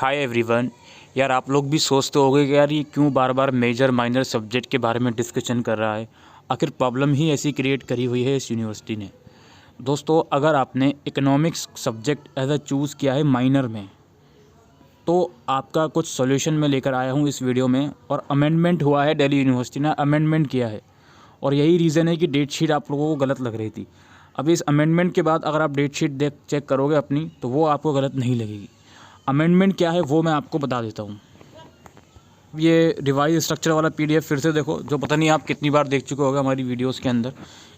Hi everyone. यार आप लोग भी सोचते होंगे कि यार ये क्यों बार बार मेजर माइनर सब्जेक्ट के बारे में डिस्कशन कर रहा है। आखिर प्रॉब्लम ही ऐसी क्रिएट करी हुई है इस यूनिवर्सिटी ने। दोस्तों, अगर आपने economics subject as a choose किया है माइनर में, तो आपका कुछ सॉल्यूशन मैं लेकर आया हूँ इस वीडियो में। और अमेंडमेंट हुआ है, दिल्ली यूनिवर्सिटी ने अमेंडमेंट किया है और यही रीज़न है कि डेट शीट आप लोगों को गलत लग रही थी। अब इस अमेंडमेंट के बाद अगर आप डेट शीट चेक करोगे अपनी, तो वो आपको गलत नहीं लगेगी। अमेंडमेंट क्या है वो मैं आपको बता देता हूँ। ये रिवाइज स्ट्रक्चर वाला पीडीएफ फिर से देखो, जो पता नहीं आप कितनी बार देख चुके होगे हमारी वीडियोस के अंदर।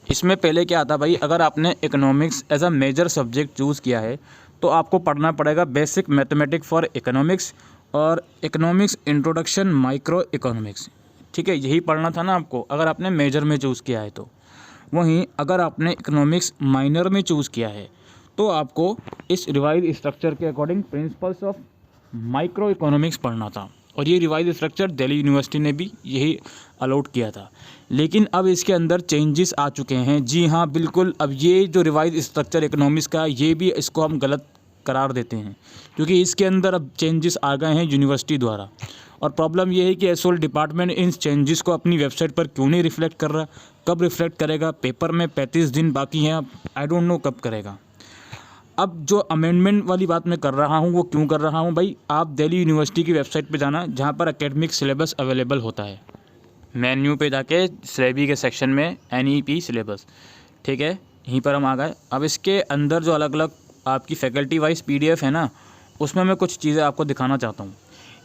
इसमें पहले क्या आता भाई, अगर आपने economics as a major subject choose किया है तो आपको पढ़ना पड़ेगा बेसिक मैथमेटिक्स फॉर इकोनॉमिक्स और इकोनॉमिक्स इंट्रोडक्शन माइक्रो इकोनॉमिक्स। ठीक है, यही पढ़ना था ना आपको, अगर आपने मेजर में चूज़ किया है तो। वहीं अगर आपने इकोनॉमिक्स माइनर में चूज़ किया है तो आपको इस रिवाइज स्ट्रक्चर के according principles of micro economics पढ़ना था। और ये रिवाइज स्ट्रक्चर दिल्ली यूनिवर्सिटी ने भी यही अलाउड किया था। लेकिन अब इसके अंदर चेंजेस आ चुके हैं। जी हाँ, बिल्कुल। अब ये जो रिवाइज स्ट्रक्चर इकोनॉमिक्स का, ये भी इसको हम गलत करार देते हैं, क्योंकि इसके अंदर अब चेंजेस आ गए हैं यूनिवर्सिटी द्वारा। और प्रॉब्लम ये है कि एसओएल डिपार्टमेंट इन चेंजेस को अपनी वेबसाइट पर क्यों नहीं रिफ्लेक्ट कर रहा। कब रिफ्लेक्ट करेगा? पेपर में 35 दिन बाकी हैं, आई डोंट नो कब करेगा। अब जो अमेंडमेंट वाली बात मैं कर रहा हूँ वो क्यों कर रहा हूँ भाई, आप दिल्ली यूनिवर्सिटी की वेबसाइट पे जाना, जहाँ पर एकेडमिक सिलेबस अवेलेबल होता है। मेन्यू पे जाके सिलेबी के सेक्शन में NEP सिलेबस, ठीक है, यहीं पर हम आ गए। अब इसके अंदर जो अलग अलग आपकी फैकल्टी वाइज PDF है ना, उसमें मैं कुछ चीज़ें आपको दिखाना चाहता हूँ।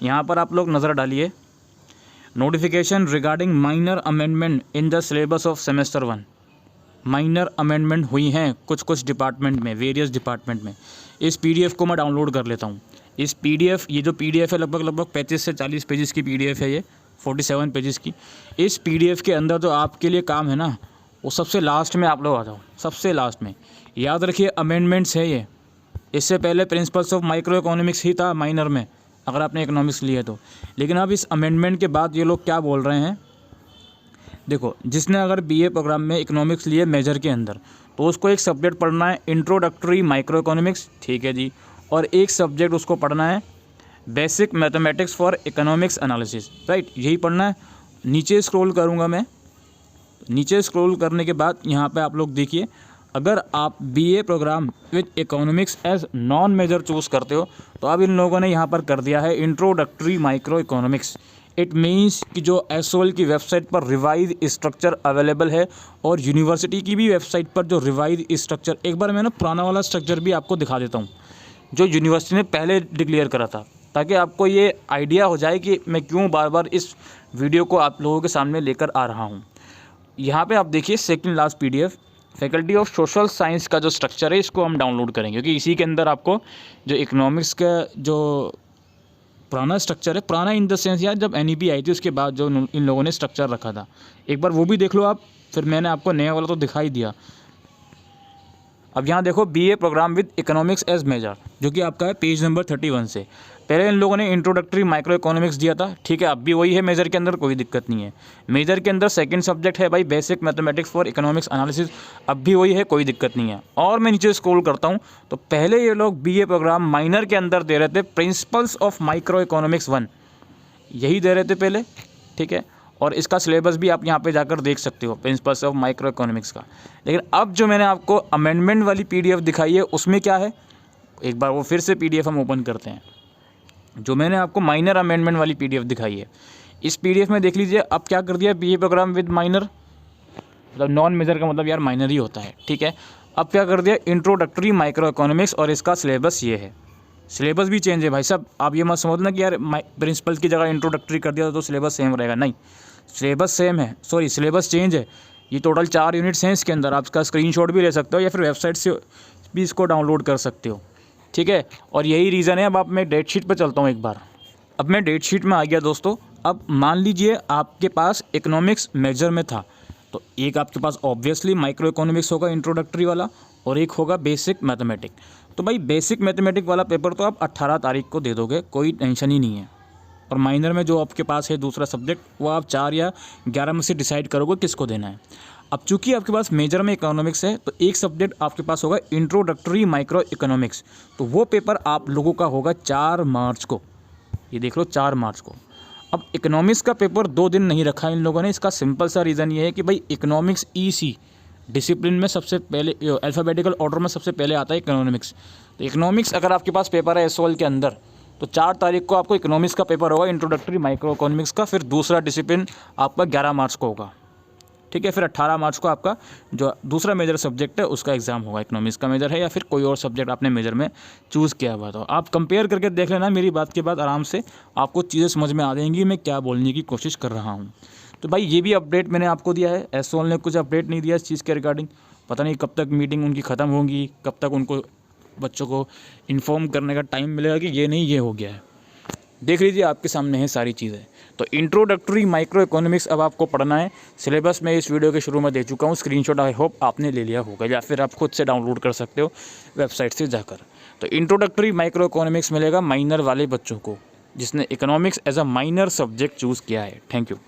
यहाँ पर आप लोग नज़र डालिए, notification regarding minor amendment in the syllabus of semester 1। Minor amendment हुई हैं कुछ कुछ डिपार्टमेंट में, वेरियस डिपार्टमेंट में। इस PDF को मैं डाउनलोड कर लेता हूँ। इस PDF, ये जो PDF है लगभग 35 से 40 पेजेस की PDF है, ये 47 पेजेस की। इस PDF के अंदर जो आपके लिए काम है ना, वो सबसे लास्ट में आप लोग आ जाओ, सबसे लास्ट में। याद रखिए अमेंडमेंट्स है ये। इससे पहले प्रिंसिपल्स ऑफ माइक्रो इकोनॉमिक्स ही था माइनर में, अगर आपने इकोनॉमिक्स लिया तो। लेकिन अब इस अमेंडमेंट के बाद ये लोग क्या बोल रहे हैं, देखो, जिसने अगर BA प्रोग्राम में इकोनॉमिक्स लिए मेजर के अंदर, तो उसको एक सब्जेक्ट पढ़ना है इंट्रोडक्टरी माइक्रो इकोनॉमिक्स, ठीक है जी। और एक सब्जेक्ट उसको पढ़ना है basic mathematics for economics analysis, right, यही पढ़ना है। नीचे स्क्रॉल करूँगा मैं, नीचे स्क्रॉल करने के बाद यहाँ पे आप लोग देखिए, अगर आप BA program with economics as non major choose करते हो, तो अब इन लोगों ने यहाँ पर कर दिया है introductory micro economics. It means कि जो एसओएल की वेबसाइट पर रिवाइज स्ट्रक्चर अवेलेबल है और यूनिवर्सिटी की भी वेबसाइट पर जो रिवाइज स्ट्रक्चर, एक बार मैं ना पुराना वाला स्ट्रक्चर भी आपको दिखा देता हूँ जो यूनिवर्सिटी ने पहले डिक्लेयर करा था, ताकि आपको ये आइडिया हो जाए कि मैं क्यों बार बार इस वीडियो को आप लोगों के सामने लेकर आ रहा हूँ। यहाँ पर आप देखिए second last PDF, faculty of social science का जो स्ट्रक्चर है, इसको हम डाउनलोड करेंगे, क्योंकि इसी के अंदर आपको जो इकोनॉमिक्स का जो पुराना स्ट्रक्चर है, पुराना इन द सेंस यार जब NEP आई थी उसके बाद जो इन लोगों ने स्ट्रक्चर रखा था, एक बार वो भी देख लो आप। फिर मैंने आपको नया वाला तो दिखाई दिया। अब यहाँ देखो BA program with economics as major, जो कि आपका है पेज नंबर 31 से। पहले इन लोगों ने इंट्रोडक्टरी माइक्रो इकोनॉमिक्स दिया था, ठीक है, अब भी वही है मेजर के अंदर, कोई दिक्कत नहीं है। मेजर के अंदर सेकंड सब्जेक्ट है भाई basic mathematics for economics analysis, अब भी वही है, कोई दिक्कत नहीं है। और मैं नीचे स्क्रॉल करता हूँ तो पहले ये लोग BA प्रोग्राम माइनर के अंदर दे रहे थे प्रिंसिपल्स ऑफ माइक्रो इकोनॉमिक्स 1, यही दे रहे थे पहले, ठीक है। और इसका सिलेबस भी आप यहाँ पे जाकर देख सकते हो, प्रिंसिपल्स ऑफ माइक्रो इकोनॉमिक्स का। लेकिन अब जो मैंने आपको अमेंडमेंट वाली PDF दिखाई है, उसमें क्या है, एक बार वो फिर से PDF हम ओपन करते हैं। जो मैंने आपको माइनर अमेंडमेंट वाली PDF दिखाई है, इस PDF में देख लीजिए अब क्या कर दिया, BA प्रोग्राम विद माइनर, मतलब नॉन मेजर का मतलब यार माइनर ही होता है, ठीक है। अब क्या कर दिया, इंट्रोडक्टरी माइक्रो इकोनॉमिक्स, और इसका सिलेबस ये है। सिलेबस भी चेंज है भाई साहब, आप ये मत समझना कि यार प्रिंसिपल की जगह इंट्रोडक्टरी कर दिया तो सिलेबस सेम रहेगा, नहीं, सिलेबस सेम है, सॉरी सिलेबस चेंज है। ये टोटल 4 यूनिट्स हैं इसके अंदर, आप इसका स्क्रीनशॉट भी ले सकते हो या फिर वेबसाइट से भी इसको डाउनलोड कर सकते हो, ठीक है। और यही रीज़न है। अब मैं डेट शीट पर चलता हूँ एक बार। अब मैं डेट शीट में आ गया दोस्तों। अब मान लीजिए आपके पास इकोनॉमिक्स मेजर में था, तो एक आपके पास ऑब्वियसली माइक्रो इकोनॉमिक्स होगा इंट्रोडक्टरी वाला, और एक होगा बेसिक मैथमेटिक। तो भाई बेसिक मैथमेटिक वाला पेपर तो आप 18 तारीख को दे दोगे, कोई टेंशन ही नहीं है। और माइनर में जो आपके पास है दूसरा सब्जेक्ट, वो आप 4 या 11 में से डिसाइड करोगे किसको देना है। अब चूंकि आपके पास मेजर में इकोनॉमिक्स है, तो एक सब्जेक्ट आपके पास होगा इंट्रोडक्टरी माइक्रो इकोनॉमिक्स, तो वो पेपर आप लोगों का होगा 4 मार्च को। ये देख लो 4 मार्च को। अब इकोनॉमिक्स का पेपर 2 दिन नहीं रखा इन लोगों ने, इसका सिंपल सा रीज़न ये है कि भाई इकोनॉमिक्स EC डिसिप्लिन में सबसे पहले अल्फ़ाबेटिकल ऑर्डर में सबसे पहले आता है इकोनॉमिक्स। तो इकोनॉमिक्स अगर आपके पास पेपर है SOL के अंदर तो 4 तारीख को आपको इकोनॉमिक्स का पेपर होगा, इंट्रोडक्टरी माइक्रो इकोनॉमिक्स का। फिर दूसरा डिसिप्लिन आपका 11 मार्च को होगा, ठीक है। फिर 18 मार्च को आपका जो दूसरा मेजर सब्जेक्ट है उसका एग्ज़ाम होगा, इकोनॉमिक्स का मेजर है या फिर कोई और सब्जेक्ट आपने मेजर में चूज़ किया हुआ। तो आप कंपेयर करके देख लेना, मेरी बात के बाद आराम से आपको चीज़ें समझ में आ जाएंगी मैं क्या बोलने की कोशिश कर रहा हूँ। तो भाई ये भी अपडेट मैंने आपको दिया है, SOL ने कुछ अपडेट नहीं दिया इस चीज़ के रिगार्डिंग। पता नहीं कब तक मीटिंग उनकी ख़त्म होगी, कब तक उनको बच्चों को इन्फॉर्म करने का टाइम मिलेगा कि ये नहीं ये हो गया है। देख लीजिए आपके सामने है सारी चीज़ें। तो इंट्रोडक्टरी माइक्रो इकोनॉमिक्स अब आपको पढ़ना है। सिलेबस मैं इस वीडियो के शुरू में दे चुका हूँ, स्क्रीनशॉट आई होप आपने ले लिया होगा या फिर आप खुद से डाउनलोड कर सकते हो वेबसाइट से जाकर। तो इंट्रोडक्टरी माइक्रो इकोनॉमिक्स मिलेगा माइनर वाले बच्चों को जिसने economics as a minor subject choose किया है। Thank you.